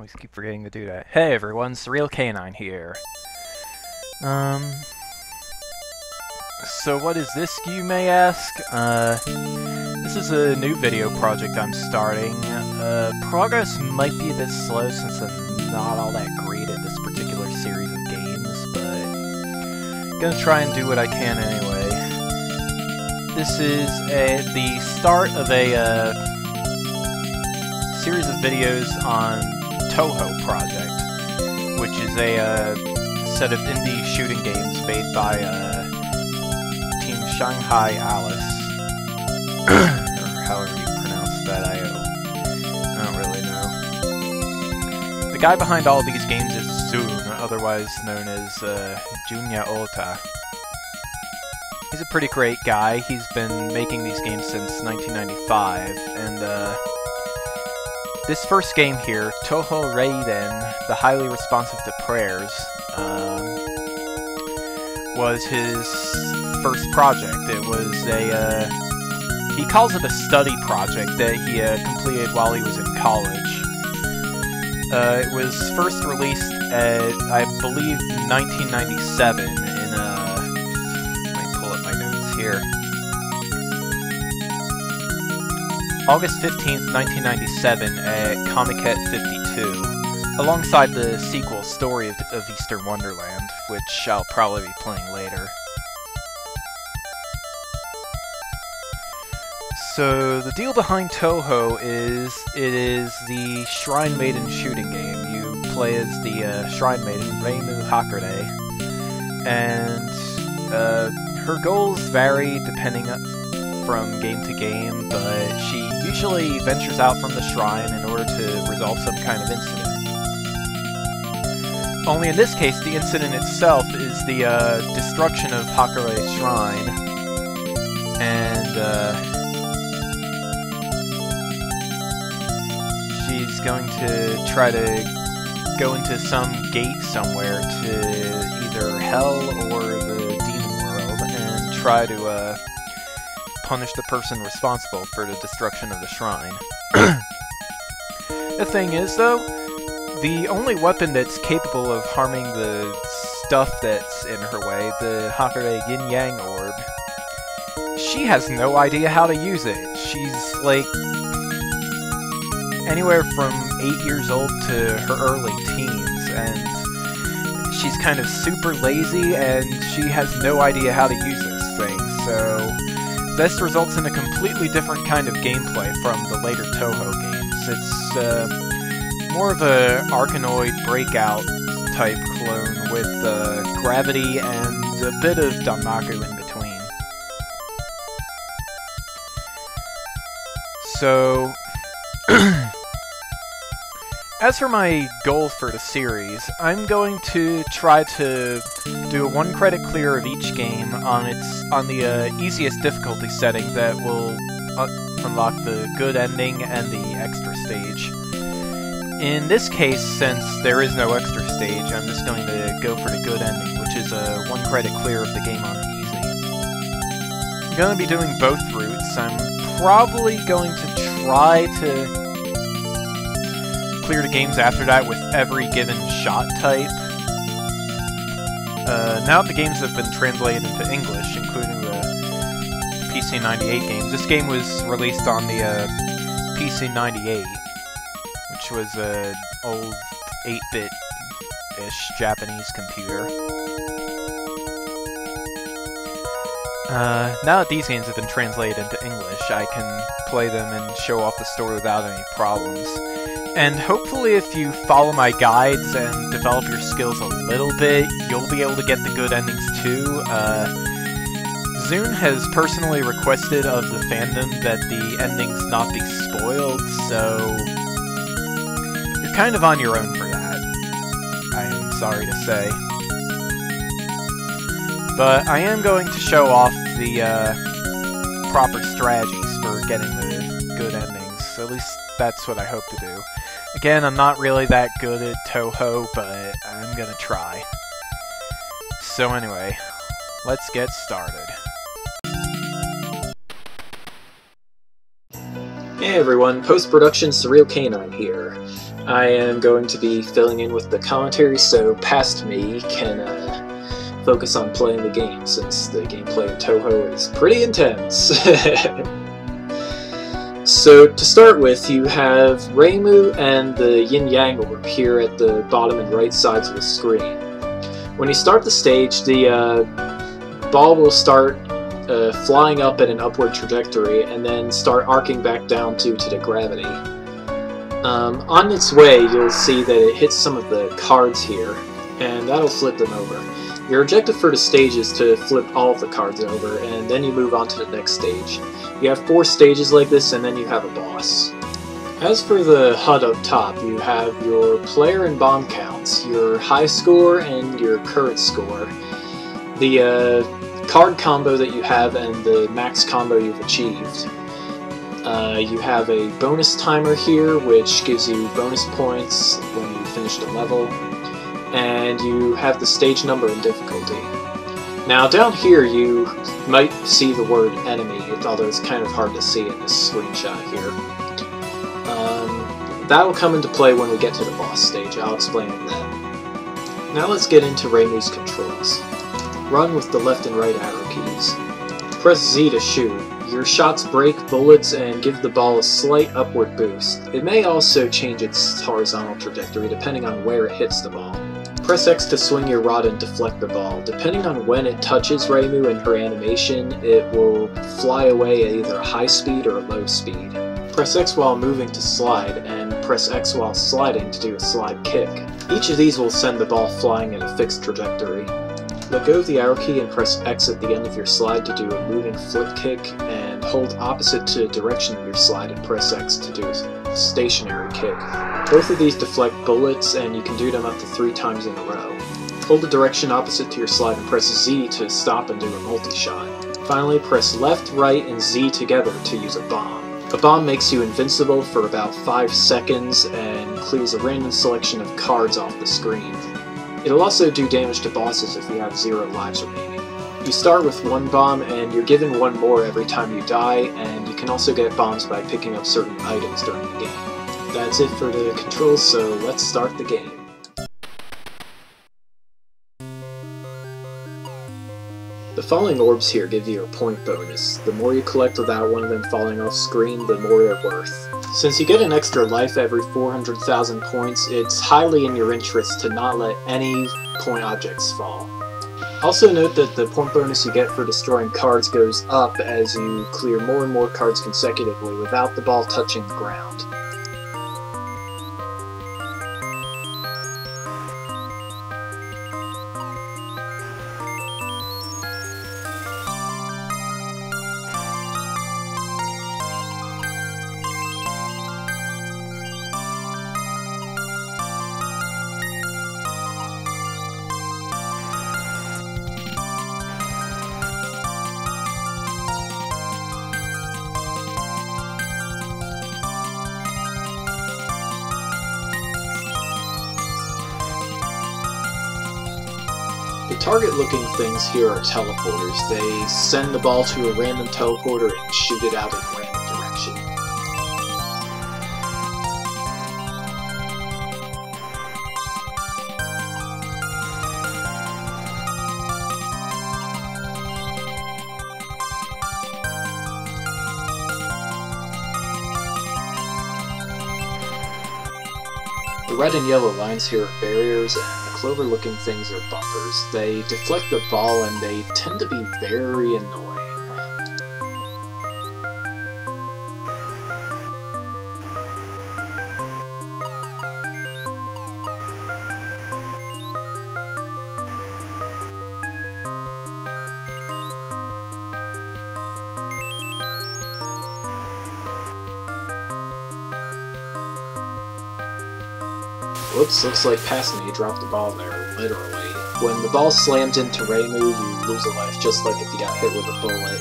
always keep forgetting to do that. Hey everyone, Surreal Canine here. So what is this, you may ask? This is a new video project I'm starting. Progress might be a bit slow since I'm not all that great at this particular series of games, but I'm gonna try and do what I can anyway. This is the start of a series of videos on Touhou project, which is a set of indie shooting games made by Team Shanghai Alice, or however you pronounce that. I don't really know. The guy behind all these games is Zun, otherwise known as Junya Ota. He's a pretty great guy. He's been making these games since 1995, and this first game here, Touhou Reiiden, the highly responsive to prayers, was his first project. It was a, he calls it a study project that he completed while he was in college. It was first released at, I believe, 1997 in, let me pull up my notes here. August 15th, 1997 at Commentated 52, alongside the sequel Story of Eastern Wonderland, which I'll probably be playing later. So, the deal behind Touhou is, it is the Shrine Maiden shooting game. You play as the Shrine Maiden, HRtP, and her goals vary depending from game to game, but she usually ventures out from the shrine in order to resolve some kind of incident. Only in this case, the incident itself is the destruction of HRtP's shrine, and she's going to try to go into some gate somewhere to either hell or the demon world and try to punish the person responsible for the destruction of the shrine. The thing is, though, the only weapon that's capable of harming the stuff that's in her way, the HRtP yin-yang orb, she has no idea how to use it. She's, like, anywhere from 8 years old to her early teens, and she's kind of super lazy, and she has no idea how to use this thing, so this results in a completely different kind of gameplay from the later Touhou games. It's more of a Arkanoid Breakout type clone with gravity and a bit of Danmaku in between. So, as for my goal for the series, I'm going to try to do a 1-credit clear of each game on the easiest difficulty setting that will unlock the good ending and the extra stage. In this case, since there is no extra stage, I'm just going to go for the good ending, which is a 1-credit clear of the game on easy. I'm going to be doing both routes. I'm probably going to try to clear the games after that with every given shot type. Now that the games have been translated into English, including the PC98 games, this game was released on the PC98, which was an old 8-bit-ish Japanese computer. Now that these games have been translated into English, I can play them and show off the story without any problems. And hopefully if you follow my guides and develop your skills a little bit, you'll be able to get the good endings too. Zun has personally requested of the fandom that the endings not be spoiled, so you're kind of on your own for that, I am sorry to say. But I am going to show off the proper strategies for getting the good endings. At least that's what I hope to do. Again, I'm not really that good at Touhou, but I'm gonna try. So anyway, let's get started. Hey everyone, post-production Surreal Canine here. I am going to be filling in with the commentary so past me can focus on playing the game, since the gameplay in Touhou is pretty intense. So to start with, you have Reimu and the yin-yang orb here at the bottom and right sides of the screen. When you start the stage, the ball will start flying up at an upward trajectory and then start arcing back down due to the gravity. On its way, you'll see that it hits some of the cards here, and that'll flip them over. Your objective for the stage is to flip all of the cards over, and then you move on to the next stage. You have 4 stages like this, and then you have a boss. As for the HUD up top, you have your player and bomb counts, your high score and your current score, the card combo that you have and the max combo you've achieved. You have a bonus timer here, which gives you bonus points when you finish the level, and you have the stage number and difficulty. Now down here you might see the word enemy, although it's kind of hard to see in this screenshot here. That'll come into play when we get to the boss stage. I'll explain it then. Now let's get into Reimu's controls. Run with the left and right arrow keys. Press Z to shoot. Your shots break bullets and give the ball a slight upward boost. It may also change its horizontal trajectory depending on where it hits the ball. Press X to swing your rod and deflect the ball. Depending on when it touches Reimu and her animation, it will fly away at either a high speed or a low speed. Press X while moving to slide, and press X while sliding to do a slide kick. Each of these will send the ball flying at a fixed trajectory. Let go of the arrow key and press X at the end of your slide to do a moving flip kick, and hold opposite to the direction of your slide and press X to do a stationary kick. Both of these deflect bullets, and you can do them up to 3 times in a row. Hold the direction opposite to your slide and press Z to stop and do a multi-shot. Finally, press left, right, and Z together to use a bomb. A bomb makes you invincible for about 5 seconds and clears a random selection of cards off the screen. It'll also do damage to bosses if you have 0 lives remaining. You start with 1 bomb, and you're given 1 more every time you die, and you can also get bombs by picking up certain items during the game. That's it for the controls, so let's start the game. The falling orbs here give you a point bonus. The more you collect without one of them falling off screen, the more they're worth. Since you get an extra life every 400,000 points, it's highly in your interest to not let any point objects fall. Also note that the point bonus you get for destroying cards goes up as you clear more and more cards consecutively without the ball touching the ground. The target-looking things here are teleporters. They send the ball to a random teleporter and shoot it out in a random direction. The red and yellow lines here are barriers, and the clover-looking things are bumpers. They deflect the ball, and they tend to be very annoying. Whoops, looks like past me, you dropped the ball there, literally. When the ball slams into Reimu, you lose a life, just like if you got hit with a bullet.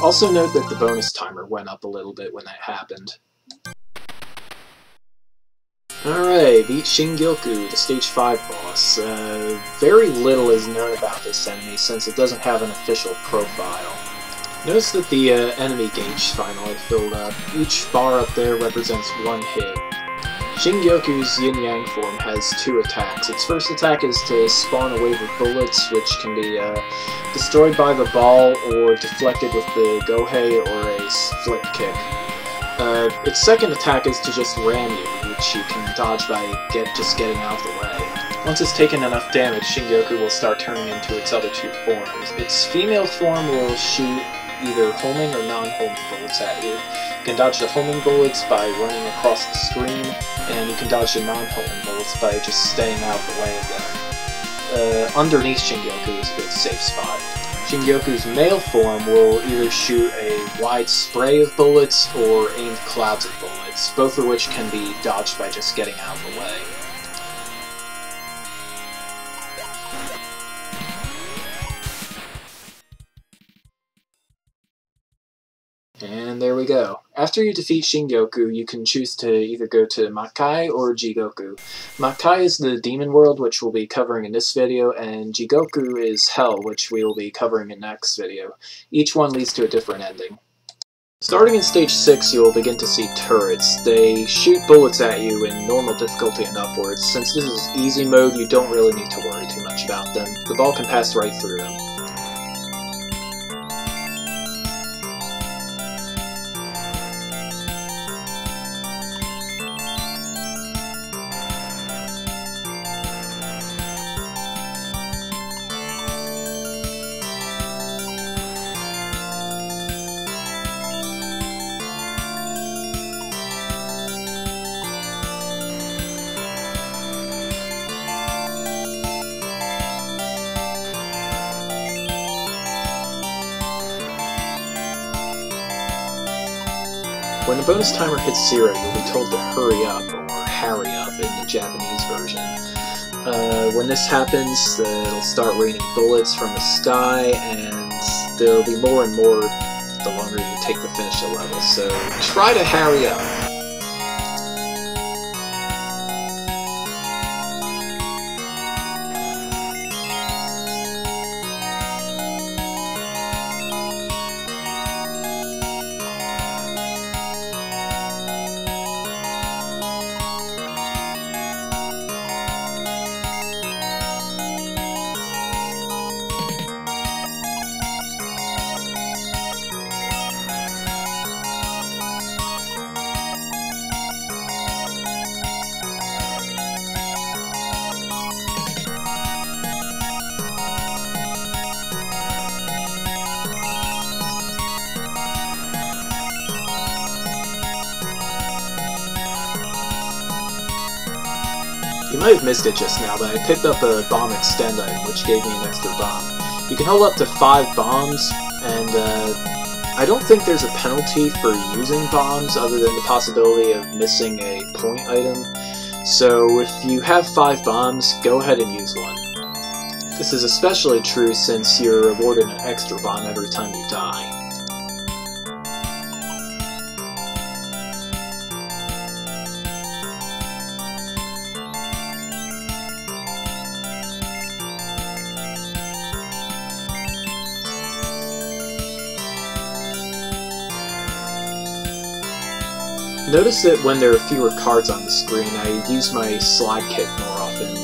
Also note that the bonus timer went up a little bit when that happened. Alright, beat Shingyoku, the stage 5 boss. Very little is known about this enemy since it doesn't have an official profile. Notice that the enemy gauge finally filled up. Each bar up there represents one hit. Shingyoku's yin-yang form has 2 attacks. Its first attack is to spawn a wave of bullets, which can be destroyed by the ball or deflected with the gohei or a flip kick. Its second attack is to just ram you, which you can dodge by just getting out of the way. Once it's taken enough damage, Shingyoku will start turning into its other 2 forms. Its female form will shoot either homing or non-homing bullets at you. You can dodge the homing bullets by running across the screen, and you can dodge the non-homing bullets by just staying out of the way of them. Underneath Shingyoku is a good safe spot. Shingyoku's male form will either shoot a wide spray of bullets or aimed clouds of bullets, both of which can be dodged by just getting out of the way. And there we go. After you defeat Shingyoku, you can choose to either go to Makai or Jigoku. Makai is the demon world, which we'll be covering in this video, and Jigoku is Hell, which we will be covering in next video. Each one leads to a different ending. Starting in stage 6, you will begin to see turrets. They shoot bullets at you in normal difficulty and upwards. Since this is easy mode, you don't really need to worry too much about them. The ball can pass right through them. When the bonus timer hits 0, you'll be told to hurry up, or harry up in the Japanese version. When this happens, it'll start raining bullets from the sky, and there'll be more and more the longer you take to finish the level, so try to harry up. You might have missed it just now, but I picked up a bomb extend item, which gave me an extra bomb. You can hold up to 5 bombs, and I don't think there's a penalty for using bombs other than the possibility of missing a point item. So if you have 5 bombs, go ahead and use one. This is especially true since you're awarded an extra bomb every time you die. Notice that when there are fewer cards on the screen, I use my slide kick more often.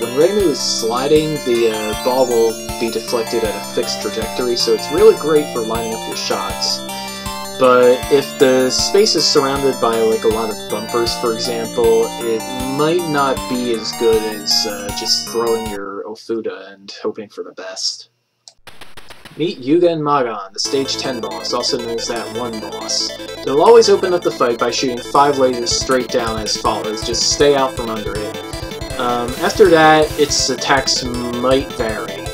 When Reimu is sliding, the ball will be deflected at a fixed trajectory, so it's really great for lining up your shots. But if the space is surrounded by like a lot of bumpers, for example, it might not be as good as just throwing your Ofuda and hoping for the best. Meet Yuga and Magan, the stage 10 boss, also known as that one boss. They'll always open up the fight by shooting 5 lasers straight down as follows, just stay out from under it. After that, its attacks might vary,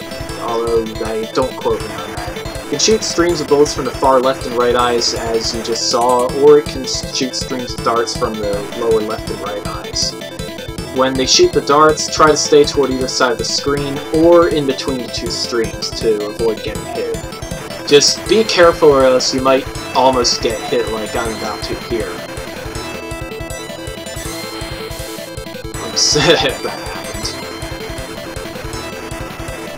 although I don't quote me on that. It can shoot streams of bullets from the far left and right eyes, as you just saw, or it can shoot streams of darts from the lower left and right eyes. When they shoot the darts, try to stay toward either side of the screen, or in between the 2 streams to avoid getting hit. Just be careful or else you might almost get hit like I'm about to here. I'm sad that happened.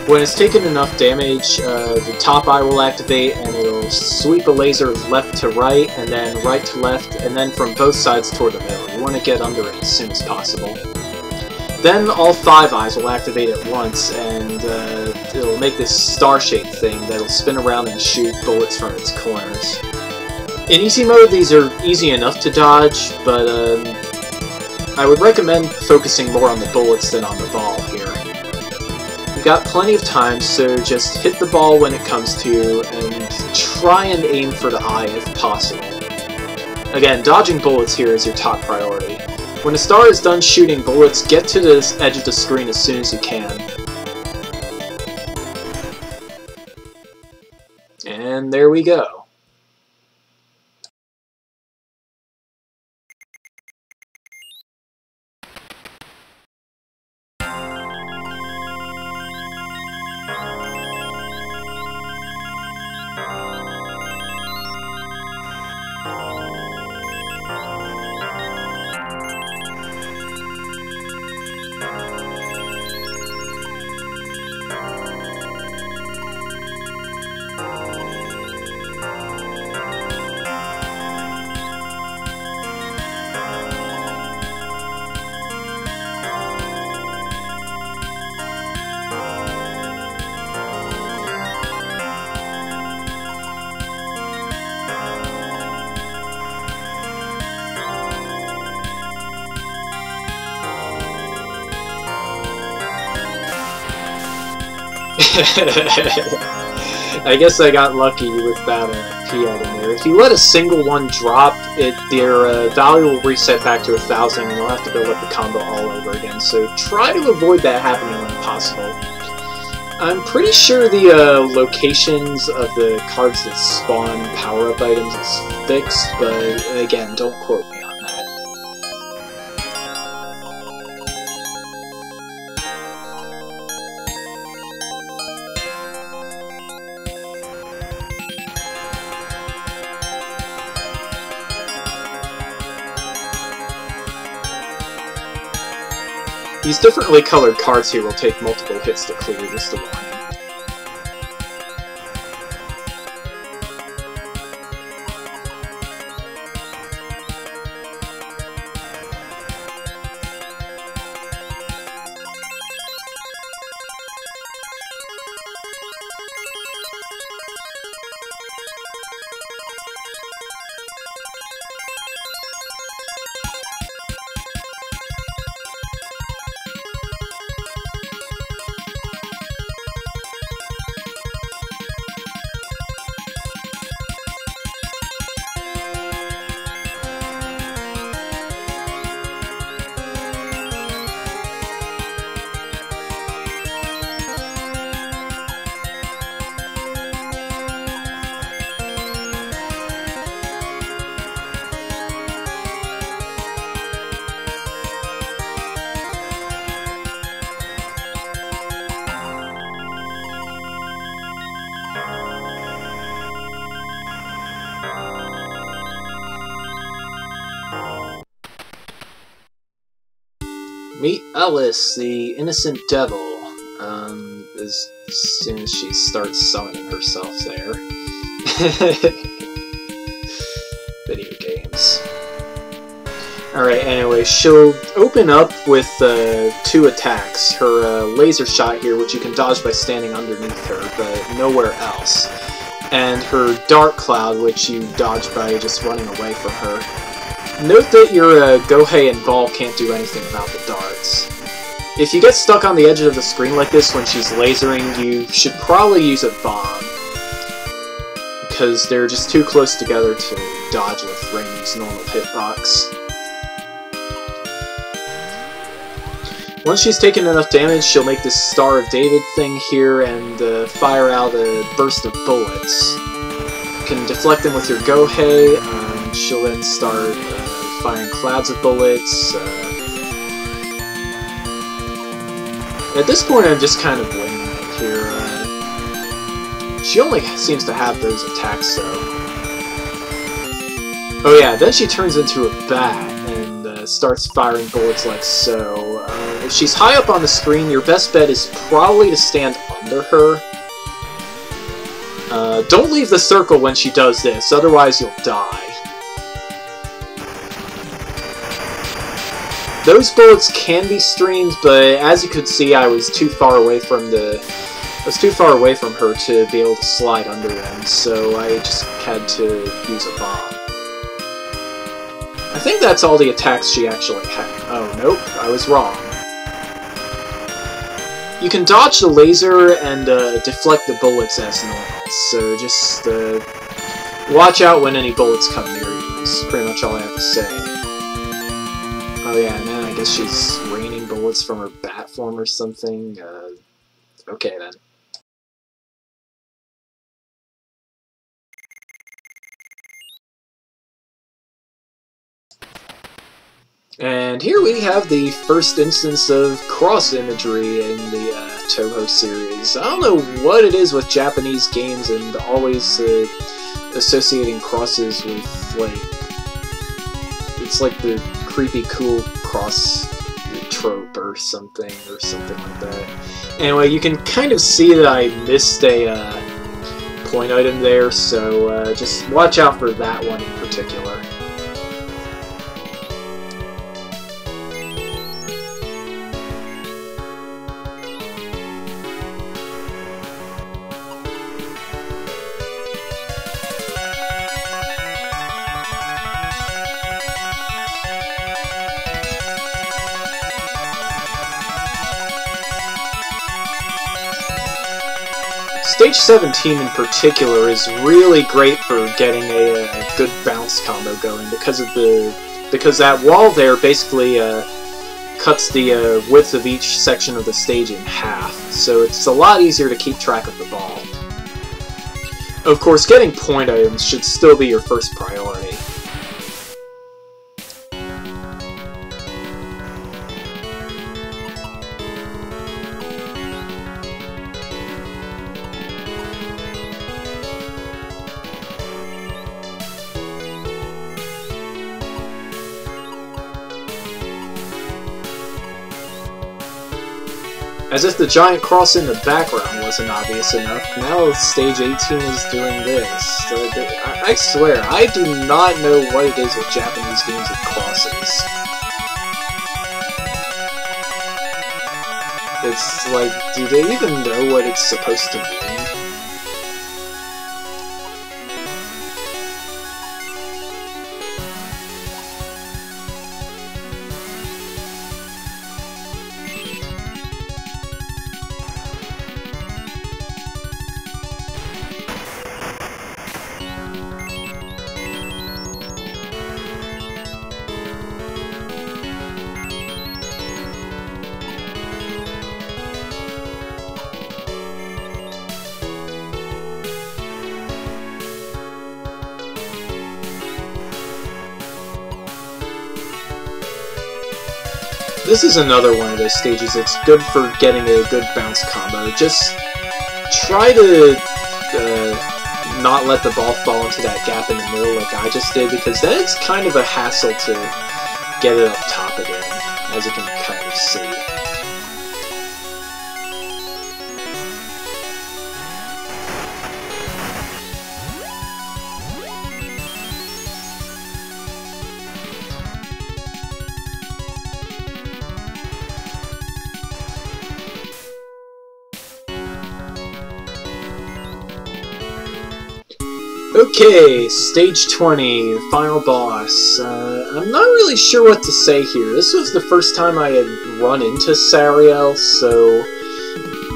When it's taken enough damage, the top eye will activate and it'll sweep a laser left to right, and then right to left, and then from both sides toward the middle. You want to get under it as soon as possible. Then all 5 eyes will activate at once, and it'll make this star-shaped thing that'll spin around and shoot bullets from its corners. In easy mode, these are easy enough to dodge, but I would recommend focusing more on the bullets than on the ball here. You've got plenty of time, so just hit the ball when it comes to you, and try and aim for the eye if possible. Again, dodging bullets here is your top priority. When a star is done shooting bullets, get to the edge of the screen as soon as you can. And there we go. I guess I got lucky with that P item there. If you let a single one drop, their value will reset back to 1,000 and you'll have to build up the combo all over again, so try to avoid that happening when possible. I'm pretty sure the locations of the cards that spawn power-up items is fixed, but again, don't quote me on that. These differently colored cards here will take multiple hits to clear, just a warning. Meet Alice, the innocent devil, as soon as she starts summoning herself there. Video games. Alright, anyway, she'll open up with 2 attacks. Her laser shot here, which you can dodge by standing underneath her, but nowhere else. And her dark cloud, which you dodge by just running away from her. Note that your Gohei and Ball can't do anything about the darts. If you get stuck on the edge of the screen like this when she's lasering, you should probably use a bomb, because they're just too close together to dodge with Reiden's normal hitbox. Once she's taken enough damage, she'll make this Star of David thing here and fire out a burst of bullets. You can deflect them with your Gohei, and she'll then start firing clouds of bullets. At this point, I'm just kind of winging it here. She only seems to have those attacks, though. Oh yeah, then she turns into a bat and starts firing bullets like so. If she's high up on the screen, your best bet is probably to stand under her. Don't leave the circle when she does this, otherwise you'll die. Those bullets can be streamed, but as you could see, I was too far away from her to be able to slide under them, so I just had to use a bomb. I think that's all the attacks she actually had. Oh, nope, I was wrong. You can dodge the laser and deflect the bullets as normal, so just watch out when any bullets come near you, is pretty much all I have to say. Oh yeah, and then I guess she's raining bullets from her bat form or something. Okay then. And here we have the first instance of cross imagery in the Touhou series. I don't know what it is with Japanese games and always associating crosses with, like, it's like the creepy cool cross trope or something like that. Anyway, you can kind of see that I missed a point item there, so just watch out for that one in particular. Stage 17 in particular is really great for getting a good bounce combo going because that wall there basically cuts the width of each section of the stage in half, so it's a lot easier to keep track of the ball. Of course, getting point items should still be your first priority. As if the giant cross in the background wasn't obvious enough, now stage 18 is doing this. I swear, I do not know what it is with Japanese games with crosses. It's like, do they even know what it's supposed to mean? This is another one of those stages that's good for getting a good bounce combo. Just try to not let the ball fall into that gap in the middle like I just did, because then it's kind of a hassle to get it up top again, as you can kind of see. Okay, stage 20, the final boss. I'm not really sure what to say here. This was the first time I had run into Sariel, so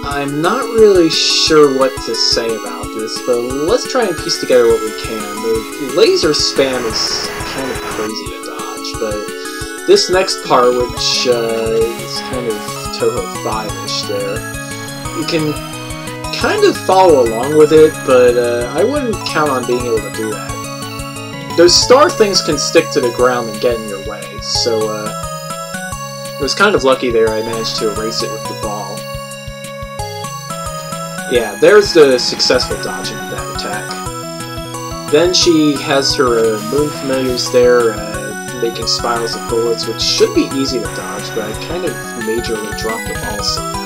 I'm not really sure what to say about this, but let's try and piece together what we can. The laser spam is kind of crazy to dodge, but this next part, which is kind of Touhou 5-ish there, you can kind of follow along with it, but I wouldn't count on being able to do that. Those star things can stick to the ground and get in your way, so it was kind of lucky there I managed to erase it with the ball. Yeah, there's the successful dodging of that attack. Then she has her moon familiars there, making spirals of bullets, which should be easy to dodge, but I kind of majorly dropped the ball somehow.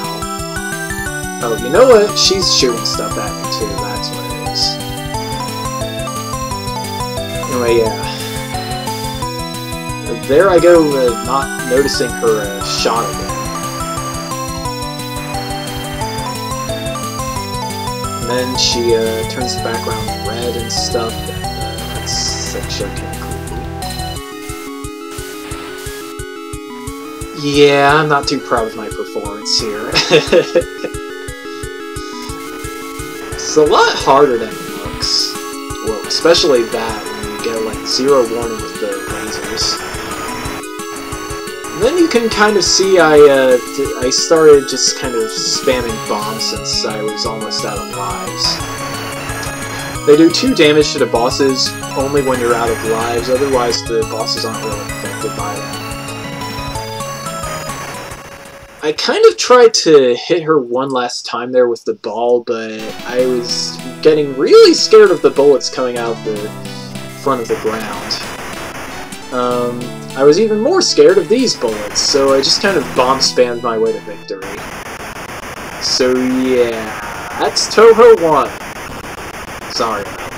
Oh, you know what? She's shooting stuff at me too, that's what it is. Anyway, yeah. There I go, not noticing her shot again. And then she turns the background red and stuff, and that's actually kind of creepy. Yeah, I'm not too proud of my performance here. It's a lot harder than it looks. Well, especially that, when you get like 0 warning with the lasers. And then you can kind of see I started just kind of spamming bombs since I was almost out of lives. They do 2 damage to the bosses only when you're out of lives, otherwise the bosses aren't really affected by them. I kind of tried to hit her one last time there with the ball, but I was getting really scared of the bullets coming out the front of the ground. I was even more scared of these bullets, so I just kind of bomb spammed my way to victory. So yeah, that's Touhou 1. Sorry about that.